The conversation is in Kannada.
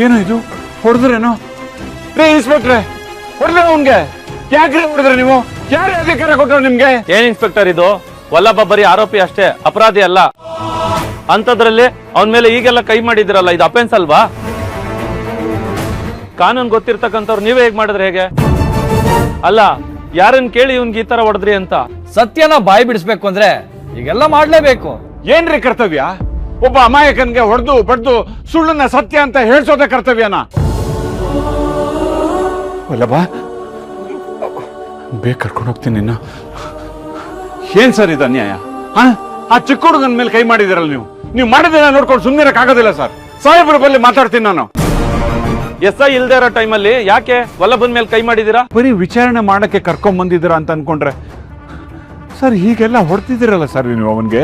ಏನೋ ಇದು ಹೊಡೆದ್ರೇನೋ? ರೇ ಇನ್ಸ್ಪೆಕ್ಟ್ರೆ, ಹೊಡೆದ್ರೆ ಅವನ್ಗೆ ಯಾಕ್ರಿ ಹೊಡೆದ್ರೆ ನೀವು? ಯಾರೇ ಅಧಿಕಾರ ಕೊಟ್ಟರು ನಿಮ್ಗೆ? ಏನ್ ಇನ್ಸ್ಪೆಕ್ಟರ್ ಇದು? ವಲ್ಲಭ ಬರೀ ಆರೋಪಿ ಅಷ್ಟೇ, ಅಪರಾಧಿ ಅಲ್ಲ. ಅಂತದ್ರಲ್ಲಿ ಅವನ ಮೇಲೆ ಈಗೆಲ್ಲ ಕೈ ಮಾಡಿದಿರಲ್ಲ, ಇದು ಅಫೆನ್ಸ್ ಅಲ್ವಾ? ಕಾನೂನು ಗೊತ್ತಿರ್ತಕ್ಕಂಥವ್ರು ನೀವೇ ಹೇಗ್ ಮಾಡಿದ್ರೆ ಹೇಗೆ? ಅಲ್ಲ, ಯಾರನ್ನ ಕೇಳಿ ಇವ್ನ್ಗೆ ಈ ತರ ಹೊಡೆದ್ರಿ ಅಂತ? ಸತ್ಯನ ಬಾಯಿ ಬಿಡಿಸ್ಬೇಕು ಅಂದ್ರೆ ಈಗೆಲ್ಲ ಮಾಡ್ಲೇಬೇಕು. ಏನ್ರಿ ಕರ್ತವ್ಯ? ಒಬ್ಬ ಅಮಾಯಕನ್ಗೆ ಹೊಡೆದು ಬಡ್ದು ಸುಳ್ಳನ್ನ ಸತ್ಯ ಅಂತ ಹೇಳ್ಸೋದ ಕರ್ತವ್ಯನ? ವಲ್ಲಭ, ಬೇಗ ಕರ್ಕೊಂಡು ಹೋಗ್ತೀನಿ ನಿನ್ನ. ಏನ್ ಸರ್ ಇದು ಅನ್ಯಾಯ? ಆ ಚಿಕ್ಕ ಹುಡುಗನ ಮೇಲೆ ಕೈ ಮಾಡಿದಿರಲ್ಲ ನೀವು ಮಾಡಿದಿರ ನೋಡ್ಕೊಂಡು ಸುಮ್ಮನಿರಕ್ಕಾಗೋದಿಲ್ಲ ಸರ್. ಸಾಹೇಬ್ರ ಬಳಿ ಮಾತಾಡ್ತೀನಿ ನಾನು. SI ಇಲ್ದೇ ಇರೋ ಟೈಮಲ್ಲಿ ಯಾಕೆ ವಲ್ಲಭನ್ ಮೇಲೆ ಕೈ ಮಾಡಿದೀರಾ? ಬರೀ ವಿಚಾರಣೆ ಮಾಡಕ್ಕೆ ಕರ್ಕೊಂಡ್ ಬಂದಿದ್ದೀರಾ ಅಂತ ಅನ್ಕೊಂಡ್ರೆ ಸರ್, ಹೀಗೆಲ್ಲ ಹೊಡ್ತಿದ್ದೀರಲ್ಲ ಸರ್ ನೀವು ಅವನ್ಗೆ.